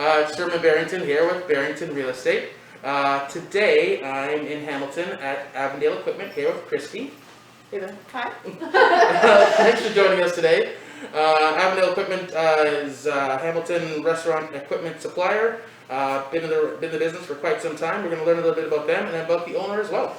Sherman Barrington here with Barrington Real Estate. Today I'm in Hamilton at Avondale Equipment here with Kristy. Hey there. Hi. Thanks for joining us today. Avondale Equipment is a Hamilton restaurant equipment supplier. Been in the business for quite some time. We're going to learn a little bit about them and about the owner as well.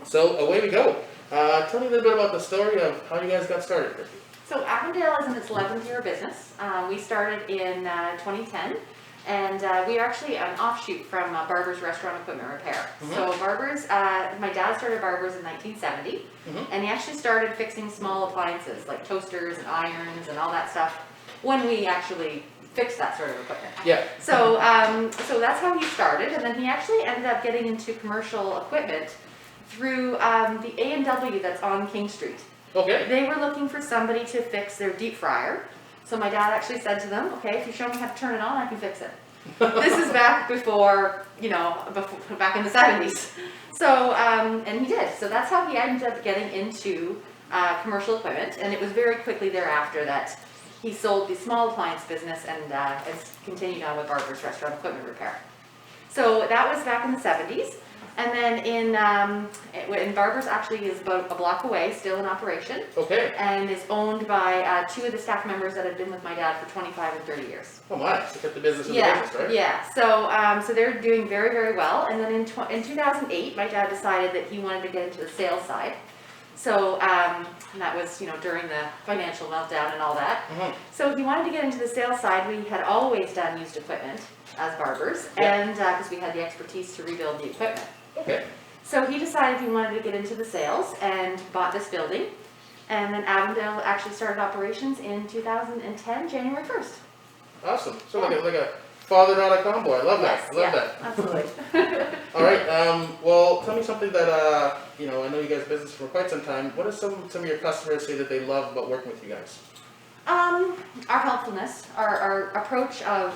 So away we go. Tell me a little bit about the story of how you guys got started, Kristy. So Avondale is in its 11th year of business. We started in 2010, and we are actually an offshoot from Barber's Restaurant Equipment Repair. So Barber's, my dad started Barber's in 1970, and he actually started fixing small appliances like toasters and irons and all that stuff when we actually fixed that sort of equipment. Yeah. So, so that's how he started, and then he actually ended up getting into commercial equipment through the A&W that's on King Street. Okay. They were looking for somebody to fix their deep fryer. So my dad actually said to them, okay, if you show me how to turn it on, I can fix it. This is back before, back in the 70s. So, and he did. So that's how he ended up getting into commercial equipment. And it was very quickly thereafter that he sold the small appliance business and has continued on with Barber's Restaurant Equipment Repair. So that was back in the 70s. And then in Barber's actually is about a block away, still in operation. Okay. And is owned by two of the staff members that have been with my dad for 25 and 30 years. Oh my, so kept the business in the business, right? Yeah. So they're doing very, very well. And then in 2008, my dad decided that he wanted to get into the sales side. So and that was, during the financial meltdown and all that. So he wanted to get into the sales side. We had always done used equipment as Barbers, and because we had the expertise to rebuild the equipment. Okay. So he decided he wanted to get into the sales and bought this building. And then Avondale actually started operations in 2010, January 1st. Awesome. So like a father-daughter combo. I love that. I love that. Absolutely. All right. Well, tell me something that I know you guys are business for quite some time. What do some of your customers say that they love about working with you guys? Our helpfulness, our approach of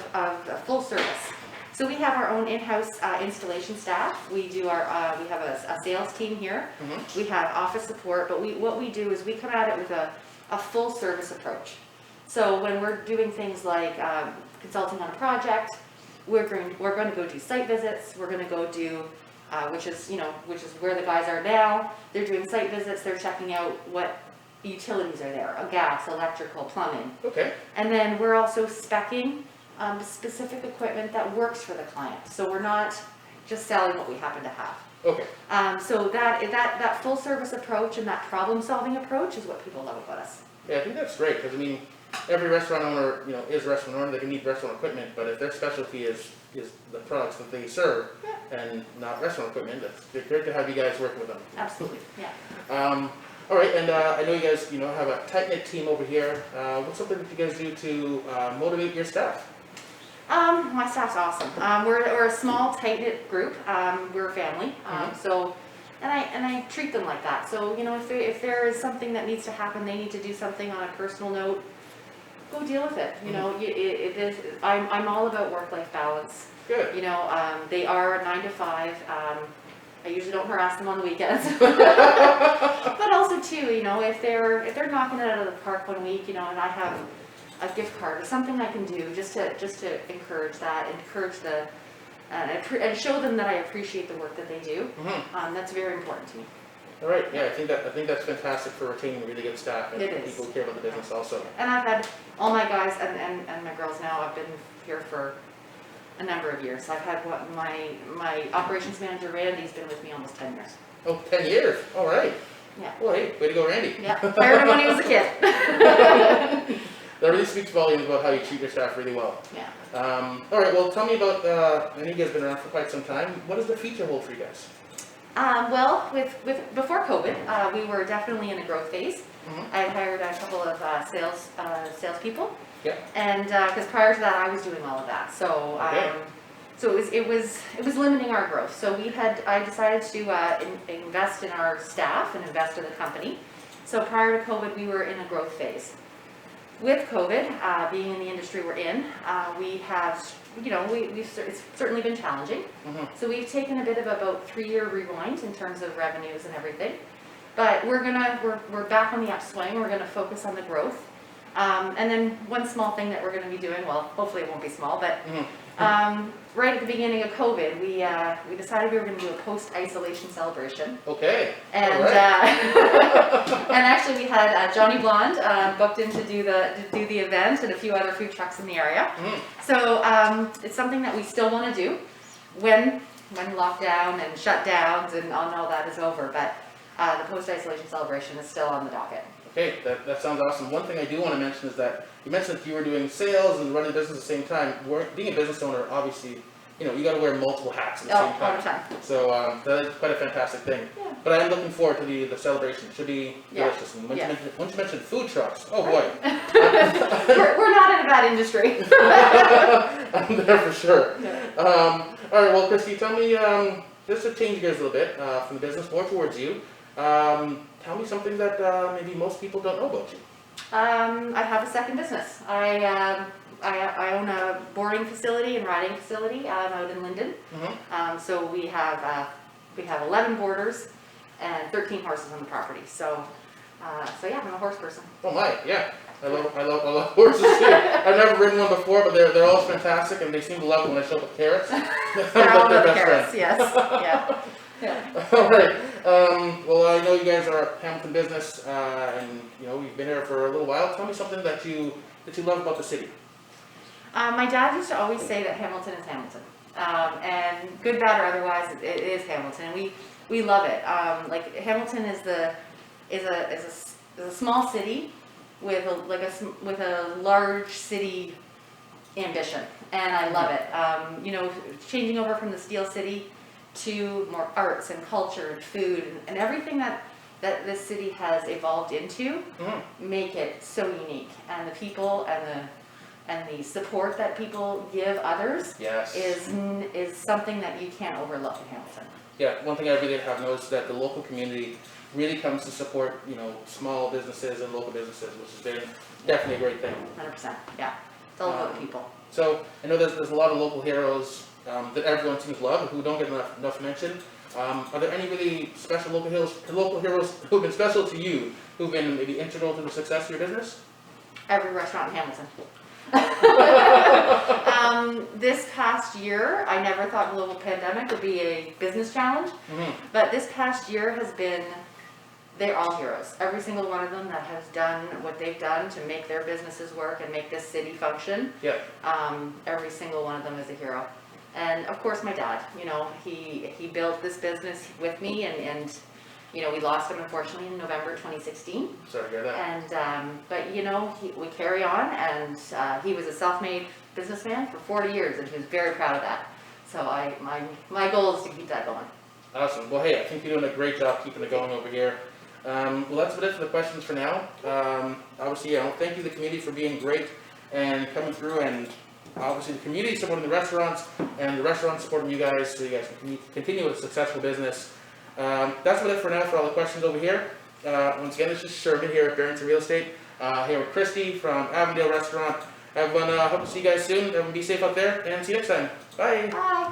full service. So we have our own in-house installation staff. We do we have a sales team here. We have office support, but what we do is we come at it with a full service approach. So when we're doing things like consulting on a project, we're going to go do site visits. We're going to go do which is where the guys are now. They're doing site visits. They're checking out what utilities are there, gas, electrical, plumbing. Okay. And then we're also speccing specific equipment that works for the client. So we're not just selling what we happen to have. Okay. So that full service approach and that problem solving approach is what people love about us. Yeah, I think that's great because every restaurant owner is a restaurant owner. They can need restaurant equipment, but if their specialty is the products that they serve and not restaurant equipment, it's great to have you guys working with them. Absolutely. Yeah. All right, and I know you guys have a tight-knit team over here. What's something that you guys do to motivate your staff? My staff's awesome. We're a small, tight-knit group. We're a family. So, and I treat them like that. So, if there is something that needs to happen, they need to do something on a personal note, go deal with it. I'm all about work-life balance. Good. They are 9 to 5. I usually don't harass them on the weekends. But also too, if they're knocking it out of the park one week, and I have a gift card or something I can do just to encourage that, and show them that I appreciate the work that they do. That's very important to me. All right, yeah, I think that's fantastic for retaining really good staff and people who care about the business also. And I've had all my guys and my girls now. I've been here for a number of years. I've had my operations manager Randy's been with me almost 10 years. Oh, 10 years. All right. Yeah. Well, hey, way to go, Randy. Yeah. Hired him when he was a kid. That really speaks volumes about how you treat your staff really well. Yeah. All right. Well, tell me about. I know you guys have been around for quite some time. What does the future hold for you guys? Well, before COVID, we were definitely in a growth phase. I had hired a couple of salespeople. Yeah. And because prior to that, I was doing all of that. So so it was limiting our growth. So I decided to invest in our staff and invest in the company. So prior to COVID, we were in a growth phase. With COVID, being in the industry we're in, we have, it's certainly been challenging. So we've taken a bit of about 3-year rewind in terms of revenues and everything. But we're back on the upswing. We're gonna focus on the growth. And then one small thing that we're gonna be doing, well, hopefully it won't be small, but right at the beginning of COVID, we decided we were gonna do a post-isolation celebration. Okay. And All right. and actually we had Johnny Blonde booked in to do the event, and a few other food trucks in the area. So it's something that we still want to do when lockdown and shutdowns and all that is over. But the post-isolation celebration is still on the docket. Okay, that sounds awesome. One thing I do want to mention is that you mentioned that you were doing sales and running a business at the same time. Being a business owner, obviously, you got to wear multiple hats at the same time. All the time. So that is quite a fantastic thing. Yeah. But I am looking forward to the celebration. It should be delicious. And once you mentioned food trucks, oh boy. we're not in a bad industry. I'm there for sure. Yeah. All right, well, Kristy, tell me, just to change gears a little bit from the business more towards you. Tell me something that maybe most people don't know about you. I have a second business. I own a boarding facility and riding facility out in Linden. So we have 11 boarders and 13 horses on the property. So yeah, I'm a horse person. Oh my, yeah. I love horses too. I've never ridden one before, but they're all fantastic, and they seem to love it when I show up with carrots. They're all about carrots, yes. Yeah. Yeah. All right. Well, I know you guys are a Hamilton business, and you've been here for a little while. Tell me something that you love about the city. My dad used to always say that Hamilton is Hamilton, and good, bad, or otherwise, it is Hamilton, and we love it. Like Hamilton is a small city with a large city ambition, and I love it. Changing over from the Steel City to more arts and culture and food and everything that this city has evolved into, make it so unique, and the people and the support that people give others is something that you can't overlook in Hamilton. Yeah, one thing I really have noticed is that the local community really comes to support, small businesses and local businesses, which has been definitely a great thing. 100%, yeah. It's all about people. So I know there's a lot of local heroes that everyone seems to love, who don't get enough mention. Are there any really special local heroes who've been special to you, who've been maybe integral to the success of your business? Every restaurant in Hamilton. This past year, I never thought global pandemic would be a business challenge, but this past year has been, they're all heroes. Every single one of them that has done what they've done to make their businesses work and make this city function. Yeah. Every single one of them is a hero. And of course my dad, he built this business with me, and we lost him unfortunately in November 2016. Sorry to hear that. And but we carry on, and he was a self-made businessman for 40 years, and he was very proud of that. So my goal is to keep that going. Awesome. Well, hey, I think you're doing a great job keeping it going over here. Well, that's about it for the questions for now. Obviously, thank you to the community for being great and coming through, and obviously the community supporting the restaurants, and the restaurants supporting you guys, so you guys can continue with a successful business. That's about it for now for all the questions over here. Once again, this is Sherman here at Barrington Real Estate, here with Kristy from Avondale Restaurant. Everyone, hope to see you guys soon. Everyone be safe out there, and see you next time. Bye. Bye.